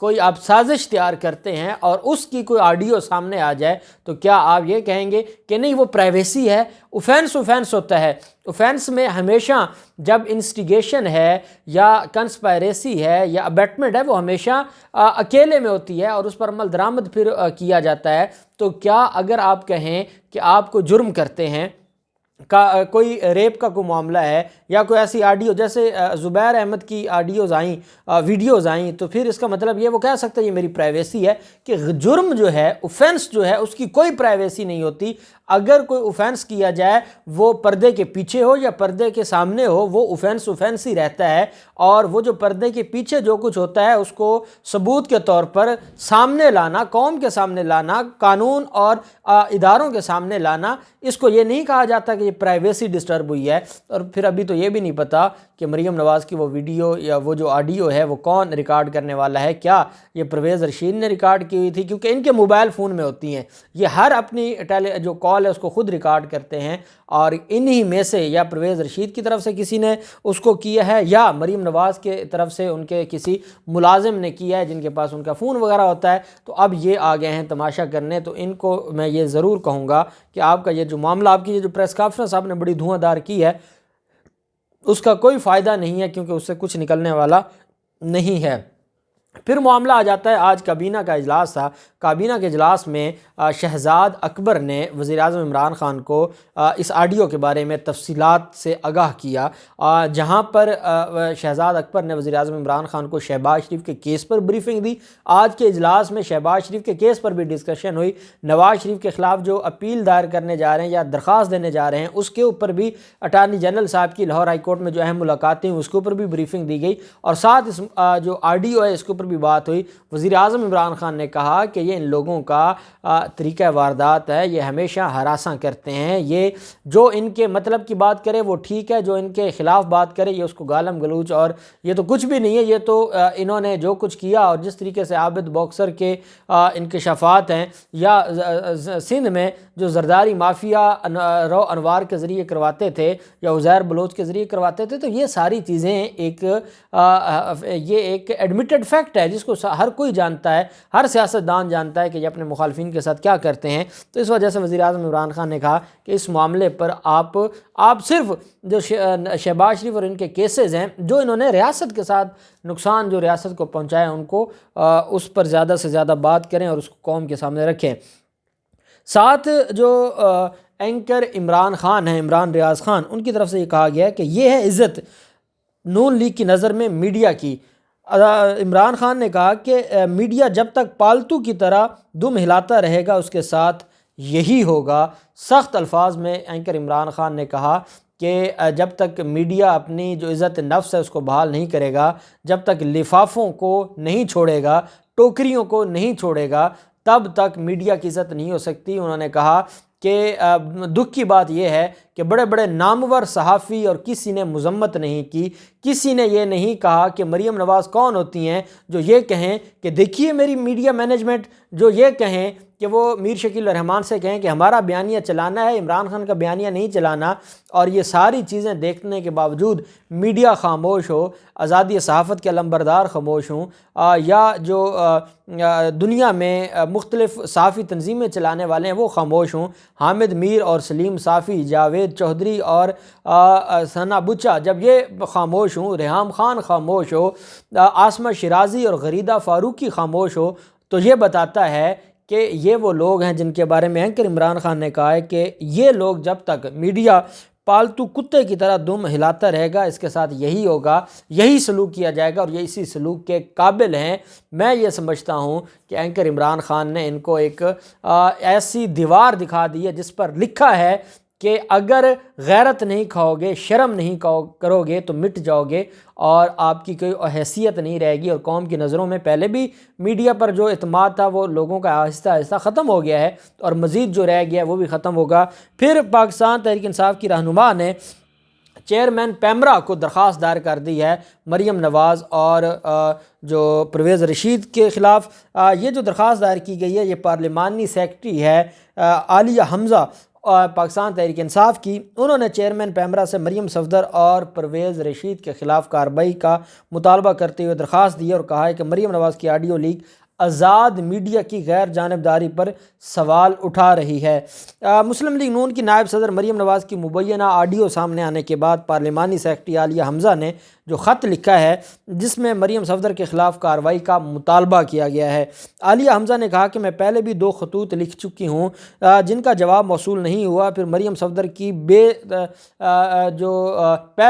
کوئی آپ سازش تیار کرتے ہیں اور اس کی کوئی آڈیو سامنے آ جائے تو کیا آپ یہ کہیں گے کہ نہیں وہ پرائیویسی ہے؟ اوفینس ہوتا ہے۔ اوفینس میں ہمیشہ جب انسٹیگیشن ہے یا کنسپائریسی ہے یا ابیٹمنٹ ہے وہ ہمیشہ اکیلے میں ہوتی ہے اور اس پر عمل درآمد پھر کیا جاتا ہے۔ تو کیا اگر آپ کہیں کہ آپ کو جرم کرتے ہیں، کوئی ریپ کا کوئی معاملہ ہے یا کوئی ایسی آڈیو جیسے زبیر احمد کی آڈیوز آئیں، ویڈیوز آئیں، تو پھر اس کا مطلب یہ وہ کہہ سکتا ہے یہ میری پرائیویسی ہے کہ جرم جو ہے، اوفینس جو ہے، اس کی کوئی پرائیویسی نہیں ہوتی۔ اگر کوئی اوفینس کیا جائے وہ پردے کے پیچھے ہو یا پردے کے سامنے ہو، وہ اوفینس ہی رہتا ہے، اور وہ جو پردے کے پیچھے جو کچھ ہوتا ہے اس کو ثبوت کے طور پر سامنے لانا، قوم کے سامنے لانا، قانون اور اداروں کے سامنے لانا، اس کو یہ نہیں کہا جاتا کہ یہ پرائیویسی ڈسٹرب ہوئی ہے۔ اور پھر ابھی تو یہ بھی نہیں پتا کہ مریم نواز کی وہ ویڈیو یا وہ جو آڈیو ہے وہ کون ریکارڈ کرنے والا ہے، کیا یہ پرویز رشید نے ریکارڈ کی ہوئی تھی، کیونکہ ان کے موبائل فون میں ہوتی ہیں، یہ ہر اپنی جو کال ہے اس کو خود ریکارڈ کرتے ہیں، اور انہی میں سے یا پرویز رشید کی طرف سے کسی نے اس کو کیا ہے یا مریم نواز کے طرف سے ان کے کسی ملازم نے کیا ہے جن کے پاس ان کا فون وغیرہ ہوتا ہے۔ تو اب یہ آ گئے ہیں تماشا کرنے۔ تو ان کو میں یہ ضرور کہوں گا کہ آپ کا یہ جو معاملہ، آپ کی یہ جو پریس کانفرنس آپ نے بڑی دھواں دار کی ہے، اس کا کوئی فائدہ نہیں ہے، کیونکہ اس سے کچھ نکلنے والا نہیں ہے۔ پھر معاملہ آ جاتا ہے، آج کابینہ کا اجلاس تھا۔ کابینہ کے اجلاس میں شہزاد اکبر نے وزیر اعظم عمران خان کو اس آڈیو کے بارے میں تفصیلات سے آگاہ کیا، جہاں پر شہزاد اکبر نے وزیر اعظم عمران خان کو شہباز شریف کے کیس پر بریفنگ دی۔ آج کے اجلاس میں شہباز شریف کے کیس پر بھی ڈسکشن ہوئی، نواز شریف کے خلاف جو اپیل دائر کرنے جا رہے ہیں یا درخواست دینے جا رہے ہیں اس کے اوپر بھی اٹارنی جنرل صاحب کی لاہور ہائی کورٹ میں جو اہم ملاقاتیں ہوئی اس کے اوپر بھی بریفنگ دی گئی، اور ساتھ اس جو آڈیو ہے اس کے اوپر بھی بات ہوئی۔ وزیر اعظم عمران خان نے کہا کہ یہ ان لوگوں کا طریقہ واردات ہے، یہ ہمیشہ ہراساں کرتے ہیں، یہ جو ان کے مطلب کی بات کرے وہ ٹھیک ہے، جو ان کے خلاف بات کرے یہ اس کو گالم گلوچ، اور یہ تو کچھ بھی نہیں ہے، یہ تو انہوں نے جو کچھ کیا اور جس طریقے سے عابد باکسر کے انکشافات ہیں، یا سندھ میں جو زرداری مافیا رو انوار کے ذریعے کرواتے تھے یا عزیر بلوچ کے ذریعے کرواتے تھے، تو یہ ساری چیزیں یہ ایک ایڈمیٹڈ فیکٹ ہے جس کو ہر کوئی جانتا ہے، ہر سیاستدان جانتا ہے کہ یہ اپنے مخالفین کے ساتھ کیا کرتے ہیں۔ تو اس وجہ سے وزیر اعظم عمران خان نے کہا کہ اس معاملے پر آپ صرف جو شہباز شریف اور ان کے کیسز ہیں، جو انہوں نے ریاست کے ساتھ نقصان جو ریاست کو پہنچایا، ان کو اس پر زیادہ سے زیادہ بات کریں اور اس کو قوم کے سامنے رکھیں۔ ساتھ جو اینکر عمران خان ہیں، عمران ریاض خان، ان کی طرف سے یہ کہا گیا ہے کہ یہ ہے عزت نون لیگ کی نظر میں میڈیا کی۔ عمران خان نے کہا کہ میڈیا جب تک پالتو کی طرح دم ہلاتا رہے گا اس کے ساتھ یہی ہوگا۔ سخت الفاظ میں اینکر عمران خان نے کہا کہ جب تک میڈیا اپنی جو عزت نفس ہے اس کو بحال نہیں کرے گا، جب تک لفافوں کو نہیں چھوڑے گا، ٹوکریوں کو نہیں چھوڑے گا، تب تک میڈیا کی عزت نہیں ہو سکتی۔ انہوں نے کہا کہ دکھ کی بات یہ ہے کہ بڑے بڑے نامور صحافی اور کسی نے مذمت نہیں کی، کسی نے یہ نہیں کہا کہ مریم نواز کون ہوتی ہیں جو یہ کہیں کہ دیکھیے میری میڈیا مینجمنٹ، جو یہ کہیں کہ وہ میر شکیل الرحمان سے کہیں کہ ہمارا بیانیہ چلانا ہے، عمران خان کا بیانیہ نہیں چلانا، اور یہ ساری چیزیں دیکھنے کے باوجود میڈیا خاموش ہو، آزادی صحافت کے علمبردار خاموش ہوں، یا جو دنیا میں مختلف صحافی تنظیمیں چلانے والے ہیں وہ خاموش ہوں۔ حامد میر اور سلیم صافی، جاوید چودھری اور ثنا بچا جب یہ خاموش ہوں، ریحام خان خاموش ہو، عاصمہ شیرازی اور غریدہ فاروقی خاموش ہو، تو یہ بتاتا ہے کہ یہ وہ لوگ ہیں جن کے بارے میں اینکر عمران خان نے کہا ہے کہ یہ لوگ جب تک میڈیا پالتو کتے کی طرح دم ہلاتا رہے گا اس کے ساتھ یہی ہوگا، یہی سلوک کیا جائے گا، اور یہ اسی سلوک کے قابل ہیں۔ میں یہ سمجھتا ہوں کہ اینکر عمران خان نے ان کو ایک ایسی دیوار دکھا دی ہے جس پر لکھا ہے کہ اگر غیرت نہیں کھاؤ گے، شرم نہیں کرو گے تو مٹ جاؤ گے، اور آپ کی کوئی حیثیت نہیں رہے گی، اور قوم کی نظروں میں پہلے بھی میڈیا پر جو اعتماد تھا وہ لوگوں کا آہستہ آہستہ ختم ہو گیا ہے، اور مزید جو رہ گیا ہے وہ بھی ختم ہوگا۔ پھر پاکستان تحریک انصاف کی رہنما نے چیئرمین پیمرا کو درخواست دائر کر دی ہے مریم نواز اور جو پرویز رشید کے خلاف۔ یہ جو درخواست دائر کی گئی ہے یہ پارلیمانی سیکرٹری ہے عالیہ حمزہ، پاکستان تحریک انصاف کی، انہوں نے چیئرمین پیمرا سے مریم صفدر اور پرویز رشید کے خلاف کارروائی کا مطالبہ کرتے ہوئے درخواست دی اور کہا ہے کہ مریم نواز کی آڈیو لیک آزاد میڈیا کی غیر جانبداری پر سوال اٹھا رہی ہے۔ مسلم لیگ نون کی نائب صدر مریم نواز کی مبینہ آڈیو سامنے آنے کے بعد پارلیمانی سیکرٹری عالیہ حمزہ نے جو خط لکھا ہے جس میں مریم صفدر کے خلاف کارروائی کا مطالبہ کیا گیا ہے۔ عالیہ حمزہ نے کہا کہ میں پہلے بھی 2 خطوط لکھ چکی ہوں جن کا جواب موصول نہیں ہوا، پھر مریم صفدر کی پے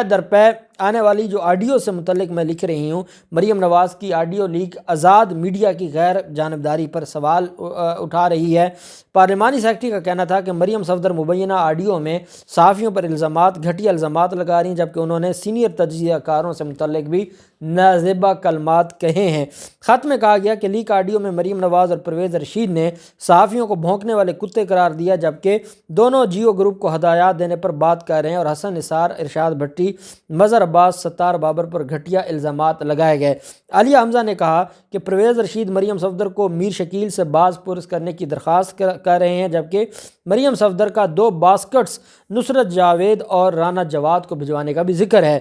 در پے آنے والی جو آڈیو سے متعلق میں لکھ رہی ہوں۔ مریم نواز کی آڈیو لیک آزاد میڈیا کی غیر جانبداری پر سوال اٹھا رہی ہے۔ پارلیمانی سیکرٹری کا کہنا تھا کہ مریم صفدر مبینہ آڈیو میں صحافیوں پر گھٹیا الزامات لگا رہی ہیں، جبکہ انہوں نے سینئر تجزیہ کاروں سے متعلق بھی نازیبہ کلمات کہے ہیں۔ خط میں کہا گیا کہ لیک آڈیو میں مریم نواز اور پرویز رشید نے صحافیوں کو بھونکنے والے کتے قرار دیا، جبکہ دونوں جیو گروپ کو ہدایات دینے پر بات کر رہے ہیں اور حسن نثار، ارشاد بھٹی، مظہر عباس، ستار بابر پر گھٹیا الزامات لگائے گئے۔ عالیہ حمزہ نے کہا کہ پرویز رشید مریم صفدر کو میر شکیل سے باز پرس کرنے کی درخواست کر رہے ہیں، جبکہ مریم صفدر کا 2 باسکٹس نصرت جاوید اور رانا جواد کو بھجوانے کا بھی ذکر ہے۔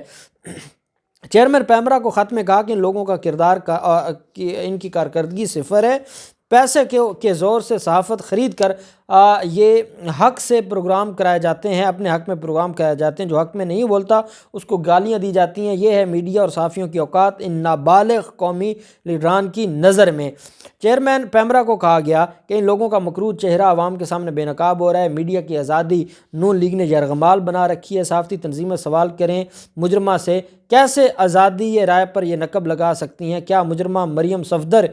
چیئرمین پیمرا کو خط میں کہا کہ ان لوگوں کا کردار ان کی کارکردگی صفر ہے، پیسے کے زور سے صحافت خرید کر یہ حق سے پروگرام کرائے جاتے ہیں، اپنے حق میں پروگرام کرائے جاتے ہیں، جو حق میں نہیں بولتا اس کو گالیاں دی جاتی ہیں۔ یہ ہے میڈیا اور صحافیوں کی اوقات ان نابالغ قومی لیڈران کی نظر میں۔ چیئرمین پیمرا کو کہا گیا کہ ان لوگوں کا مکروہ چہرہ عوام کے سامنے بے نقاب ہو رہا ہے، میڈیا کی آزادی نون لیگ نے یرغمال بنا رکھی ہے۔ صحافتی تنظیمیں سوال کریں مجرمہ سے، کیسے آزادی یہ رائے پر یہ نقب لگا سکتی ہیں؟ کیا مجرمہ مریم صفدر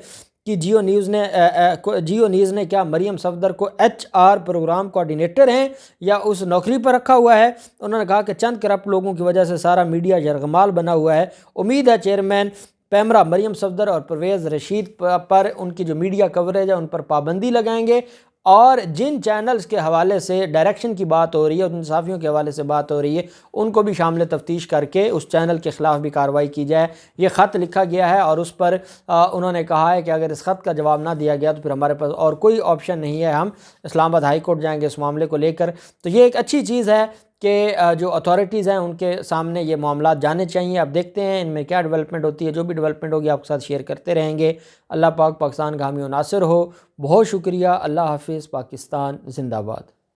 کی جیو نیوز نے کیا مریم صفدر کو HR پروگرام کوارڈینیٹر ہیں یا اس نوکری پر رکھا ہوا ہے؟ انہوں نے کہا کہ چند کرپٹ لوگوں کی وجہ سے سارا میڈیا یرغمال بنا ہوا ہے۔ امید ہے چیئرمین پیمرا مریم صفدر اور پرویز رشید پر ان کی جو میڈیا کوریج ہے ان پر پابندی لگائیں گے، اور جن چینلز کے حوالے سے ڈائریکشن کی بات ہو رہی ہے، ان صحافیوں کے حوالے سے بات ہو رہی ہے، ان کو بھی شامل تفتیش کر کے اس چینل کے خلاف بھی کارروائی کی جائے۔ یہ خط لکھا گیا ہے اور اس پر انہوں نے کہا ہے کہ اگر اس خط کا جواب نہ دیا گیا تو پھر ہمارے پاس اور کوئی آپشن نہیں ہے، ہم اسلام آباد ہائی کورٹ جائیں گے اس معاملے کو لے کر۔ تو یہ ایک اچھی چیز ہے کہ جو اتھارٹیز ہیں ان کے سامنے یہ معاملات جانے چاہیے۔ اب دیکھتے ہیں ان میں کیا ڈیولپمنٹ ہوتی ہے، جو بھی ڈیولپمنٹ ہوگی آپ کے ساتھ شیئر کرتے رہیں گے۔ اللہ پاک پاکستان کا حامی و ناصر ہو۔ بہت شکریہ۔ اللہ حافظ۔ پاکستان زندہ باد۔